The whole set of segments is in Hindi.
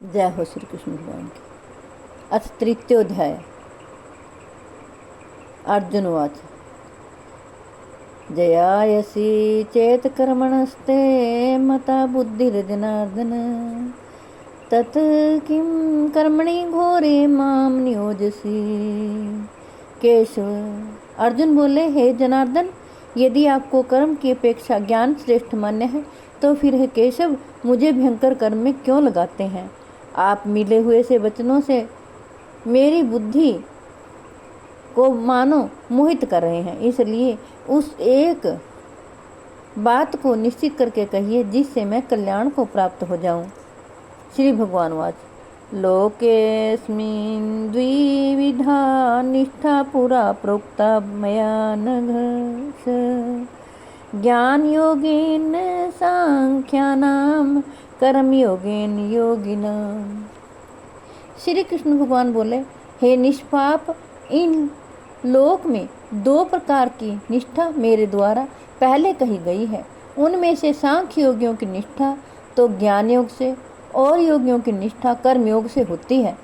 जय हो श्री कृष्ण भगवान की। अथ तृतीयोध्याय। अर्जुनवाच जयायसी चेत कर्मणस्ते मता बुद्धिर्जनार्दन तत् किं कर्मणि घोरे माम नियोजसी। केशव। अर्जुन बोले, हे जनार्दन, यदि आपको कर्म की अपेक्षा ज्ञान श्रेष्ठ मान्य है तो फिर हे केशव, मुझे भयंकर कर्म में क्यों लगाते हैं। आप मिले हुए से वचनों से मेरी बुद्धि को मानो मोहित कर रहे हैं, इसलिए उस एक बात को निश्चित करके कहिए जिससे मैं कल्याण को प्राप्त हो जाऊं। श्री भगवान वाच लोकेस्मिन् द्विविधा निष्ठा पुरा प्रोक्ता मया नघ ज्ञान योगेन सांख्यानाम कर्म योगेन योगिना। श्री कृष्ण भगवान बोले, हे निष्पाप, इन लोक में दो प्रकार की निष्ठा मेरे द्वारा पहले कही गई है। उनमें से सांख्य योगियों की निष्ठा तो ज्ञान योग से और योगियों की निष्ठा कर्म योग से होती है।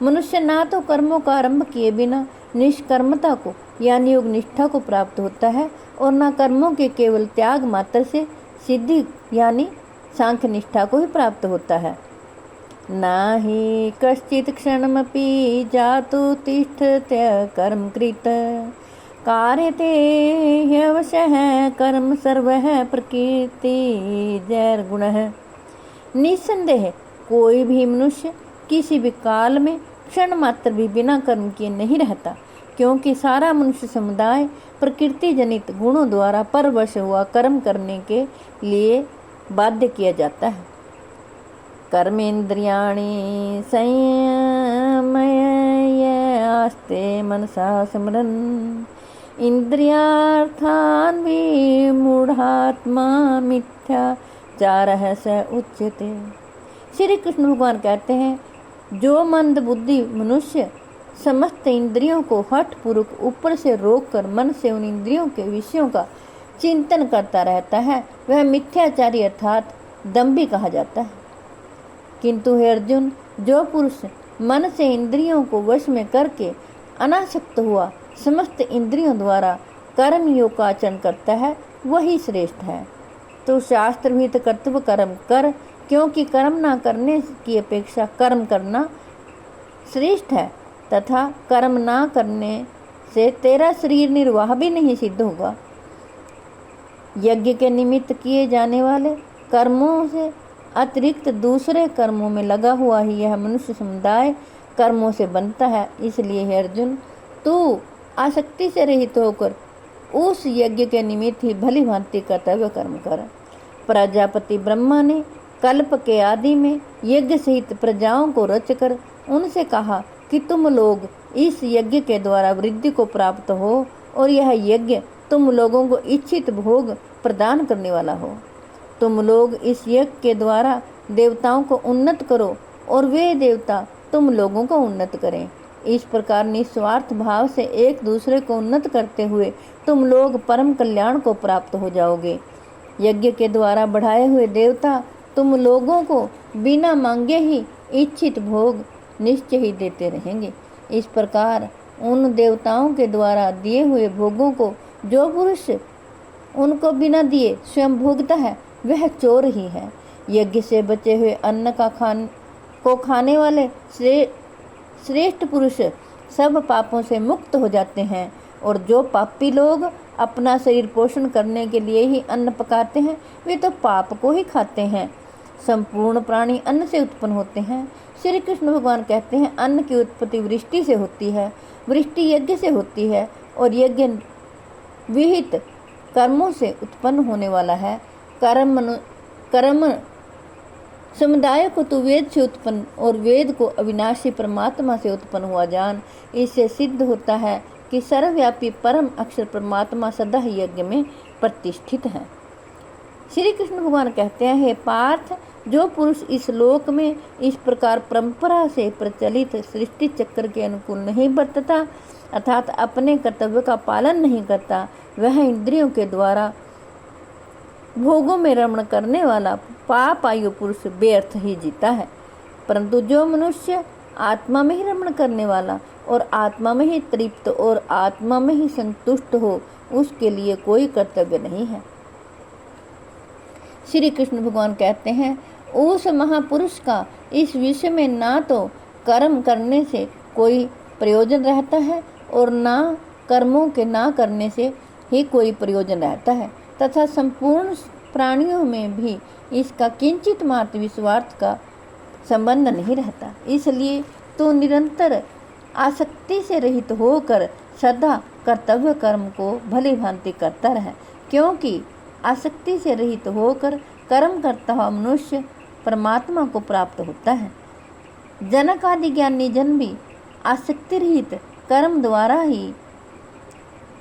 मनुष्य ना तो कर्मों का आरंभ किए बिना निष्कर्मता को यानी योग निष्ठा को प्राप्त होता है और ना कर्मों के केवल त्याग मात्र से सिद्धि यानी सांख्य निष्ठा को ही प्राप्त होता है। ना ही कश्चित क्षणमपि जातु तिष्ठत्य कर्म कृत कार्यते ह्यवशः कर्म सर्वः प्रकृति जैर गुणः। निस्संदेह कोई भी मनुष्य किसी भी काल में क्षण मात्र भी बिना कर्म किए नहीं रहता, क्योंकि सारा मनुष्य समुदाय प्रकृति जनित गुणों द्वारा परवश हुआ कर्म करने के लिए बाध्य किया जाता है। कर्मेन्द्रियाणि संयम्य आस्ते मनसा स्मरन् इंद्रियार्थान् विमूढ़ात्मा मिथ्याचारः स उच्यते। श्री कृष्ण भगवान कहते हैं, जो मंद बुद्धि मनुष्य समस्त इंद्रियों को हठ पूर्वक ऊपर से रोककर मन से उन इंद्रियों के विषयों का चिंतन करता रहता है, वह मिथ्याचारी अर्थात दंभी कहा जाता है। किंतु हे अर्जुन, जो पुरुष मन से इंद्रियों को वश में करके अनासक्त हुआ समस्त इंद्रियों द्वारा कर्म योग का आचरण करता है, वही श्रेष्ठ है। तो शास्त्र विहित कर्तव्य कर्म कर, क्योंकि कर्म ना करने की अपेक्षा कर्म करना श्रेष्ठ है, तथा कर्म ना करने से तेरा शरीर निर्वाह भी नहीं सिद्ध होगा। यज्ञ के निमित्त किए जाने वाले कर्मों से अतिरिक्त दूसरे कर्मों में लगा हुआ ही यह मनुष्य समुदाय कर्मों से बनता है। इसलिए हे अर्जुन, तू आसक्ति से रहित होकर उस यज्ञ के निमित्त ही भली भांति कर्तव्य कर्म कर। प्रजापति ब्रह्मा ने कल्प के आदि में यज्ञ सहित प्रजाओं को रचकर उनसे कहा कि तुम लोग इस यज्ञ के द्वारा वृद्धि को प्राप्त हो और यह यज्ञ तुम लोगों को इच्छित भोग प्रदान करने वाला हो। तुम लोग इस यज्ञ के द्वारा देवताओं को उन्नत करो और वे देवता तुम लोगों को उन्नत करें। इस प्रकार निस्वार्थ भाव से एक दूसरे को उन्नत करते हुए तुम लोग परम कल्याण को प्राप्त हो जाओगे। यज्ञ के द्वारा बढ़ाए हुए देवता तुम लोगों को बिना मांगे ही इच्छित भोग निश्चय ही देते रहेंगे। इस प्रकार उन देवताओं के द्वारा दिए हुए भोगों को जो पुरुष उनको बिना दिए स्वयं भोगता है, वह चोर ही है। यज्ञ से बचे हुए अन्न को खाने वाले श्रेष्ठ पुरुष सब पापों से मुक्त हो जाते हैं, और जो पापी लोग अपना शरीर पोषण करने के लिए ही अन्न पकाते हैं, वे तो पाप को ही खाते हैं। संपूर्ण प्राणी अन्न से उत्पन्न होते हैं। श्री कृष्ण भगवान कहते हैं, अन्न की उत्पत्ति वृष्टि से होती है, वृष्टि यज्ञ से होती है, और यज्ञ विहित कर्मों से उत्पन्न होने वाला है। कर्म समुदाय को तो वेद से उत्पन्न और वेद को अविनाशी परमात्मा से उत्पन्न हुआ जान। इससे सिद्ध होता है कि सर्वव्यापी परम अक्षर परमात्मा सदा ही यज्ञ में प्रतिष्ठित है। श्री कृष्ण भगवान कहते हैं, हे पार्थ, जो पुरुष इस लोक में इस प्रकार परंपरा से प्रचलित सृष्टि चक्र के अनुकूल नहीं बरतता अर्थात अपने कर्तव्य का पालन नहीं करता, वह इंद्रियों के द्वारा भोगों में रमण करने वाला पाप आयु पुरुष व्यर्थ ही जीता है। परंतु जो मनुष्य आत्मा में ही रमण करने वाला और आत्मा में ही तृप्त और आत्मा में ही संतुष्ट हो, उसके लिए कोई कर्तव्य नहीं है। श्री कृष्ण भगवान कहते हैं, उस महापुरुष का इस विषय में ना तो कर्म करने से कोई प्रयोजन रहता है और ना कर्मों के ना करने से ही कोई प्रयोजन रहता है, तथा संपूर्ण प्राणियों में भी इसका किंचित मात्र विश्वार्थ का संबंध नहीं रहता। इसलिए तो निरंतर आसक्ति से रहित होकर सदा कर्तव्य कर्म को भली भांति करता रहे, क्योंकि आसक्ति से रहित होकर कर्म करता हुआ मनुष्य परमात्मा को प्राप्त होता है। जनक आदि ज्ञानी जन भी आसक्ति रहित कर्म द्वारा ही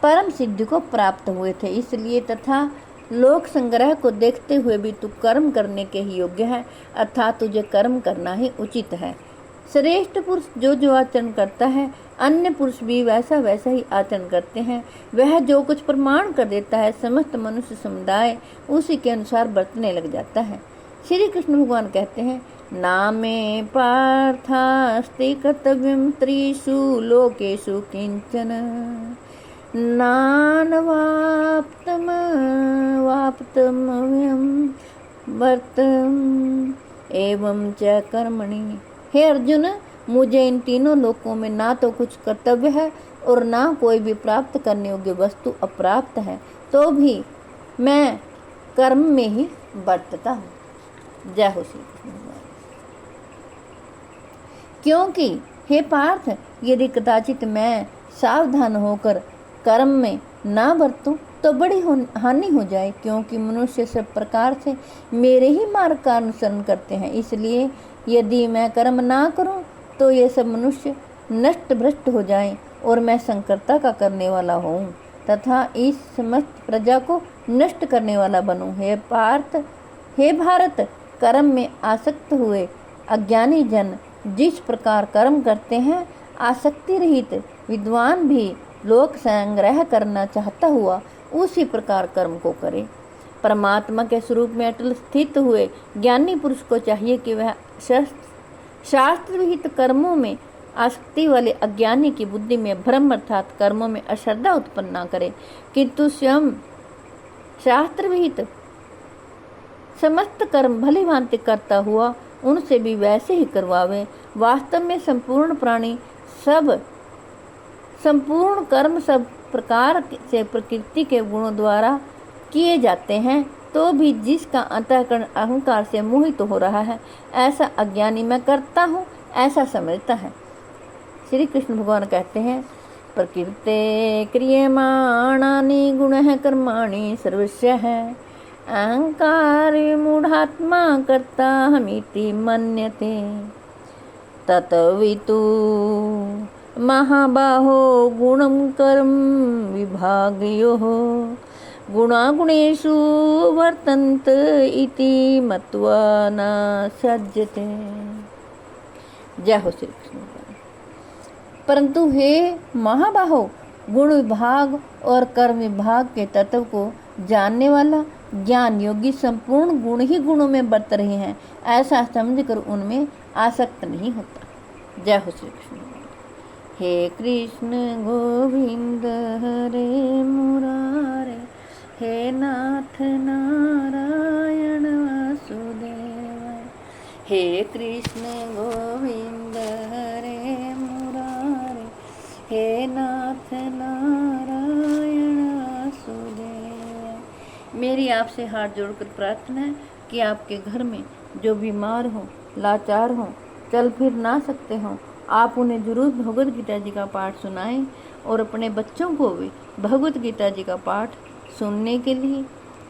परम सिद्धि को प्राप्त हुए थे। इसलिए तथा लोक संग्रह को देखते हुए भी तू कर्म करने के ही योग्य है, अर्थात तुझे कर्म करना ही उचित है। श्रेष्ठ पुरुष जो आचरण करता है, अन्य पुरुष भी वैसा वैसा ही आचरण करते हैं। वह जो कुछ प्रमाण कर देता है, समस्त मनुष्य समुदाय उसी के अनुसार बरतने लग जाता है। श्री कृष्ण भगवान कहते हैं, नामे पार्थास्ति कर्तव्यम त्रिषु लोकेषु किंचन नानवाप्तमवाप्तमव्ययम् वर्तम् एवं च कर्मणि। हे अर्जुन, मुझे इन तीनों लोकों में ना तो कुछ कर्तव्य है और ना कोई भी प्राप्त करने योग्य वस्तु अप्राप्त है, तो भी मैं कर्म में ही बरतता हूँ। जय हो श्री कृष्ण भगवान। क्योंकि हे पार्थ, यदि कदाचित मैं सावधान होकर कर्म में ना बरतूं तो बड़ी हानि हो जाए, क्योंकि मनुष्य सब प्रकार से मेरे ही मार्ग का अनुसरण करते हैं। इसलिए यदि मैं कर्म ना करूं तो ये सब मनुष्य नष्ट भ्रष्ट हो जाएं और मैं संकर्ता का करने वाला हूँ तथा इस समस्त प्रजा को नष्ट करने वाला बनूं। हे पार्थ, हे भारत, कर्म में आसक्त हुए अज्ञानी जन जिस प्रकार कर्म करते हैं, आसक्ति रहित विद्वान भी लोक संग्रह करना चाहता हुआ उसी प्रकार कर्म को करे। परमात्मा के स्वरूप में अटल स्थित हुए ज्ञानी पुरुष को चाहिए कि वह शास्त्र विहित कर्मों में आसक्ति वाले अज्ञानी की बुद्धि में भ्रम अर्थात कर्मों में अश्रद्धा उत्पन्न न करे, किंतु स्वयं शास्त्र विहित समस्त कर्म भली भांति करता हुआ उनसे भी वैसे ही करवावे। वास्तव में संपूर्ण प्राणी संपूर्ण कर्म सब प्रकार से प्रकृति के गुणों द्वारा किए जाते हैं, तो भी जिसका अंतःकरण अहंकार से मोहित हो रहा है, ऐसा अज्ञानी मैं करता हूँ ऐसा समझता है। श्री कृष्ण भगवान कहते हैं, प्रकृते क्रियमाणानि गुणः कर्माणि सर्वस्यः अहंकार मूढ़ात्मा कर्ता हमिति मन्यते ततवितु महाबाहो गुणं कर्म विभागयोः गुणागुणेषु वर्तन्त इति मत्वा न सज्जते। जय हो श्री कृष्ण। परंतु हे महाबाहो, गुण विभाग और कर्म विभाग के तत्व को जानने वाला ज्ञान योगी संपूर्ण गुण ही गुणों में बरत रहे हैं ऐसा समझकर उनमें आसक्त नहीं होता। जय हो श्री कृष्ण। हे कृष्ण गोविंद हरे मुरारे, हे नाथ नारायण वासुदेव। हे कृष्ण गोविंद हरे मुरारे, हे नाथ नारायण वासुदेव। मेरी आपसे हाथ जोड़कर प्रार्थना है कि आपके घर में जो बीमार हो, लाचार हो, चल फिर ना सकते हो, आप उन्हें जरूर भगवत गीता जी का पाठ सुनाएं और अपने बच्चों को भी भगवत गीता जी का पाठ सुनने के लिए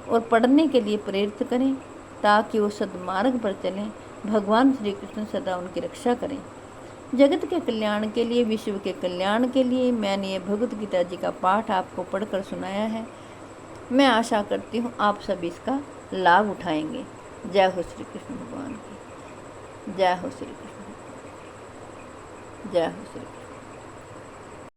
और पढ़ने के लिए प्रेरित करें, ताकि वो सद्मार्ग पर चलें। भगवान श्री कृष्ण सदा उनकी रक्षा करें। जगत के कल्याण के लिए, विश्व के कल्याण के लिए मैंने ये भगवत गीता जी का पाठ आपको पढ़कर सुनाया है। मैं आशा करती हूँ आप सब इसका लाभ उठाएंगे। जय हो श्री कृष्ण भगवान की। जय हो श्री कृष्ण। जय हो श्री कृष्ण।